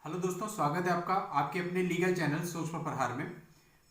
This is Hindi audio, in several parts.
हेलो दोस्तों, स्वागत है आपका आपके अपने लीगल चैनल सोच पर प्रहार में।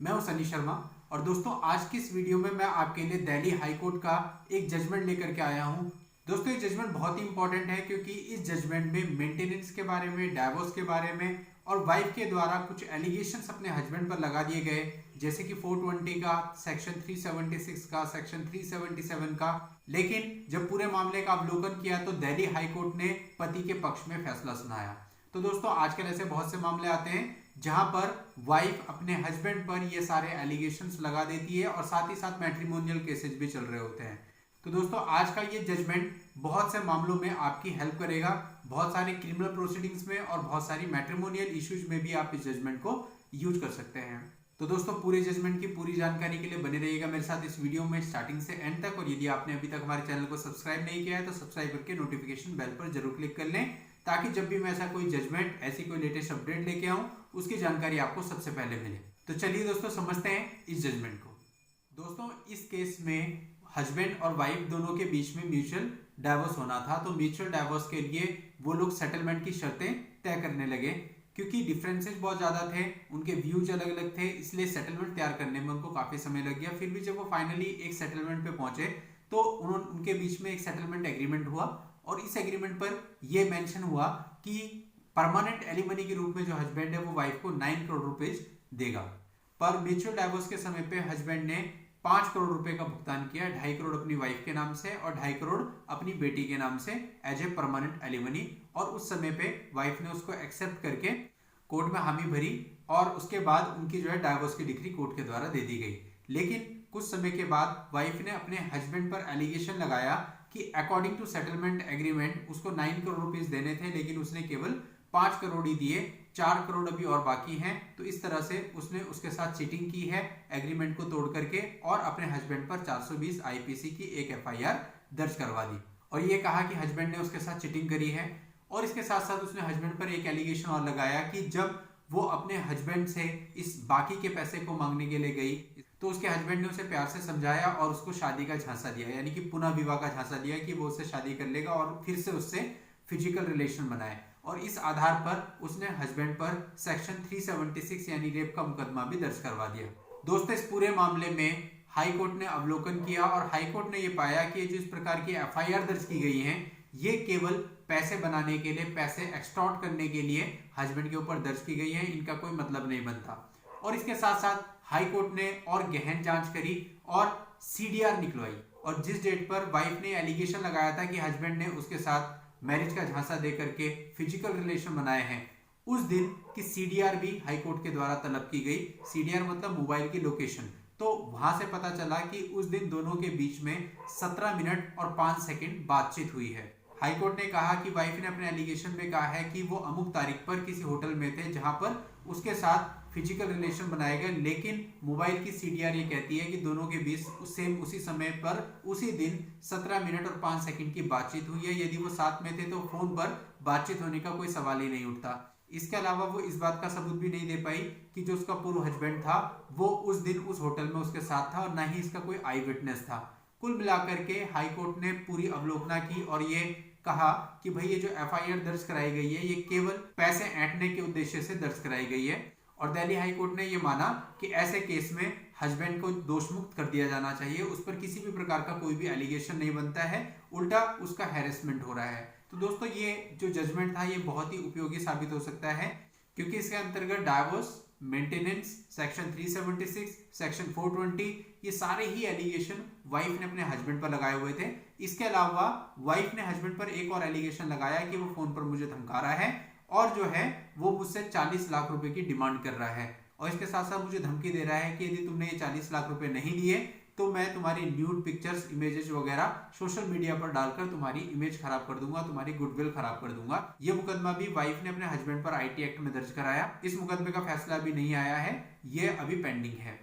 मैं हूं सनी शर्मा और दोस्तों आज की इस वीडियो में मैं आपके लिए दिल्ली हाई कोर्ट का एक जजमेंट लेकर के आया हूं। दोस्तों ये जजमेंट बहुत ही इंपॉर्टेंट है क्योंकि इस जजमेंट में मेंटेनेंस के बारे में, डाइवोर्स के बारे में और वाइफ के द्वारा कुछ एलिगेशंस अपने हस्बैंड पर लगा दिए गए, जैसे कि 420 का, सेक्शन 376 का, सेक्शन 377 का। लेकिन जब पूरे मामले का अवलोकन किया तो दिल्ली हाई कोर्ट ने पति के पक्ष में फैसला सुनाया। तो दोस्तों आजकल ऐसे बहुत से मामले आते हैं जहां पर वाइफ अपने हस्बैंड पर ये सारे एलिगेशंस लगा देती है और साथ ही साथ मैट्रिमोनियल केसेस भी चल रहे होते हैं। तो दोस्तों आज का ये जजमेंट बहुत से मामलों में आपकी हेल्प करेगा, बहुत सारे क्रिमिनल प्रोसीडिंग्स में और बहुत सारी मैट्रिमोनियल इश्यूज में भी आप इस जजमेंट को यूज कर सकते हैं। तो दोस्तों पूरे जजमेंट की पूरी जानकारी के लिए बने रहिएगा मेरे साथ इस वीडियो में स्टार्टिंग से एंड तक। और यदि आपने अभी तक हमारे चैनल को सब्सक्राइब नहीं किया है तो सब्सक्राइब करके नोटिफिकेशन बेल पर जरूर क्लिक कर लें, ताकि जब भी मैं ऐसा कोई जजमेंट, ऐसी कोई लेटेस्ट अपडेट लेके आऊं उसकी जानकारी आपको सबसे पहले मिले। तो चलिए दोस्तों समझते हैं इस जजमेंट को। दोस्तों इस केस में हस्बैंड और वाइफ दोनों के बीच में म्यूचुअल डाइवोर्स होना था। तो म्यूचुअल डाइवोर्स के लिए वो लोग सेटलमेंट की शर्तें तय करने लगे। क्योंकि डिफरेंसेस बहुत ज़्यादा थे, उनके व्यूज अलग अलग थे, इसलिए सेटलमेंट तैयार करने में उनको काफ़ी समय लग गया। फिर भी जब वो फाइनली एक सेटलमेंट पे पहुंचे तो उनके बीच में एक सेटलमेंट एग्रीमेंट हुआ और इस एग्रीमेंट पर यह मेंशन हुआ कि परमानेंट एलिमनी के रूप में जो हस्बैंड है वो वाइफ को 9 करोड़ रुपए देगा। पर म्यूचुअल डाइवोर्स के समय पे हस्बैंड ने 5 करोड़ रुपए का भुगतान किया, 2.5 करोड़ अपनी वाइफ के नाम से और 2.5 करोड़ अपनी बेटी के नाम से एज ए परमानेंट एलिमनी। और उस समय पे वाइफ ने उसको एक्सेप्ट करके कोर्ट में हामी भरी और उसके बाद उनकी जो है डाइवोर्स की डिग्री कोर्ट के द्वारा दे दी गई। लेकिन कुछ समय के बाद वाइफ ने अपने हस्बैंड पर एलिगेशन लगाया कि अकॉर्डिंग टू सेटलमेंट एग्रीमेंट उसको 9 करोड़ रुपीस देने थे, लेकिन उसने केवल 5 करोड़ ही दिए, 4 करोड़ अभी और बाकी हैं। तो इस तरह से उसने उसके साथ चीटिंग की है एग्रीमेंट को तोड़ करके और अपने हस्बैंड पर 420 आईपीसी की एक एफआईआर दर्ज करवा दी और ये कहा कि हस्बैंड ने उसके साथ चीटिंग करी है। और इसके साथ साथ उसने हस्बैंड पर एक एलिगेशन और लगाया कि जब वो अपने हस्बैंड से इस बाकी के पैसे को मांगने के लिए गई तो उसके हस्बैंड ने उसे प्यार से समझाया और उसको शादी का झांसा दिया, यानी कि पुनः विवाह का झांसा दिया कि वो उससे शादी कर लेगा और फिर से उससे फिजिकल रिलेशन बनाए। और इस आधार पर उसने हस्बैंड पर सेक्शन 376 यानी रेप का मुकदमा भी दर्ज करवा दिया। दोस्तों इस पूरे मामले में हाई कोर्ट ने अवलोकन किया और हाई कोर्ट ने यह पाया कि जो इस प्रकार की एफआईआर दर्ज की गई है ये केवल पैसे बनाने के लिए, पैसे एक्सटॉर्ट करने के लिए हस्बैंड के ऊपर दर्ज की गई है, इनका कोई मतलब नहीं बनता। और इसके साथ साथ हाई कोर्ट ने और गहन जांच करी और सीडीआर निकलवाई और जिस डेट पर वाइफ ने एलिगेशन लगाया था कि हस्बैंड ने उसके साथ मैरिज का झांसा दे करके फिजिकल रिलेशन बनाए हैं, उस दिन की सीडीआर भी हाई कोर्ट के द्वारा तलब की गई। सीडीआर मतलब मोबाइल की लोकेशन। तो वहां से पता चला कि उस दिन दोनों के बीच में 17 मिनट और 5 सेकंड बातचीत हुई है। हाई कोर्ट ने कहा कि वाइफ ने अपने एलिगेशन में कहा है कि वो अमुक तारीख पर किसी होटल में थे जहां पर उसके साथ फिजिकल रिलेशन बनाए गए, लेकिन मोबाइल की सीडीआर ये कहती है कि दोनों के बीच सेम उसी समय पर उसी दिन 17 मिनट और 5 सेकंड की बातचीत हुई है। यदि वो साथ में थे तो फोन पर बातचीत होने का कोई सवाल ही नहीं उठता। इसके अलावा वो इस बात का सबूत भी नहीं दे पाई कि जो उसका पूर्व हस्बैंड था वो उस दिन उस होटल में उसके साथ था और ना ही इसका कोई आई विटनेस था। कुल मिलाकर के हाई कोर्ट ने पूरी अवलोकना की और ये कहा कि भाई ये जो एफआईआर दर्ज कराई गई है ये केवल पैसे ऐंठने के उद्देश्य से दर्ज कराई गई है। और दिल्ली हाई कोर्ट ने ये माना कि ऐसे केस में हस्बैंड को दोष मुक्त कर दिया जाना चाहिए, उस पर किसी भी प्रकार का कोई भी एलिगेशन नहीं बनता है, उल्टा उसका हैरेसमेंट हो रहा है। तो दोस्तों ये जो जजमेंट था ये बहुत ही उपयोगी साबित हो सकता है क्योंकि इसके अंतर्गत डाइवोर्स, मेंटेनेंस, सेक्शन 376, सेक्शन 420 ये सारे ही एलिगेशन वाइफ ने अपने हस्बैंड पर लगाए हुए थे। इसके अलावा वाइफ ने हस्बैंड पर एक और एलिगेशन लगाया कि वो फोन पर मुझे धमका रहा है और जो है वो मुझसे 40 लाख रुपए की डिमांड कर रहा है और इसके साथ साथ मुझे धमकी दे रहा है कि यदि तुमने ये 40 लाख रुपए नहीं दिए तो मैं तुम्हारी न्यूड पिक्चर्स, इमेजेस वगैरह सोशल मीडिया पर डालकर तुम्हारी इमेज खराब कर दूंगा, तुम्हारी गुडविल खराब कर दूंगा। ये मुकदमा भी वाइफ ने अपने हस्बैंड पर आईटी एक्ट में दर्ज कराया। इस मुकदमे का फैसला अभी नहीं आया है, ये अभी पेंडिंग है।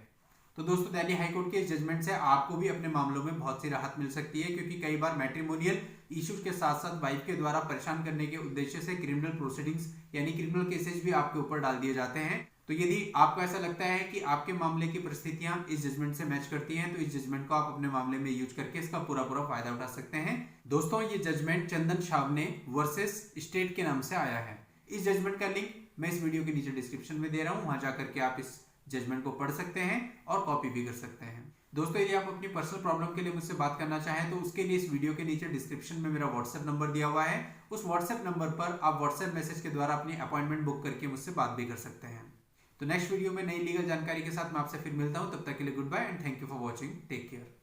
तो दोस्तों दिल्ली हाईकोर्ट के इस जजमेंट से आपको भी अपने मामलों में बहुत सी राहत मिल सकती है क्योंकि कई बार मैट्रिमोनियल इश्यूज के साथ साथ वाइफ के द्वारा परेशान करने के उद्देश्य से क्रिमिनल प्रोसीडिंग्स यानी क्रिमिनल केसेस भी आपके ऊपर डाल दिए जाते हैं। तो यदि आपको ऐसा लगता है कि आपके मामले की परिस्थितियां इस जजमेंट से मैच करती हैं तो इस जजमेंट को आप अपने मामले में यूज करके इसका पूरा फायदा उठा सकते हैं। दोस्तों ये जजमेंट चंदन शावने वर्सेस स्टेट के नाम से आया है। इस जजमेंट का लिंक मैं इस वीडियो के नीचे डिस्क्रिप्शन में दे रहा हूँ, वहां जाकर के आप इस जजमेंट को पढ़ सकते हैं और कॉपी भी कर सकते हैं। दोस्तों यदि आप अपनी पर्सनल प्रॉब्लम के लिए मुझसे बात करना चाहें तो उसके लिए इस वीडियो के नीचे डिस्क्रिप्शन में मेरा व्हाट्सएप नंबर दिया हुआ है। उस व्हाट्सएप नंबर पर आप व्हाट्सएप मैसेज के द्वारा अपनी अपॉइंटमेंट बुक करके मुझसे बात भी कर सकते हैं। तो नेक्स्ट वीडियो में नई लीगल जानकारी के साथ मैं आपसे फिर मिलता हूं। तब तक के लिए goodbye and thank you for watching. Take care.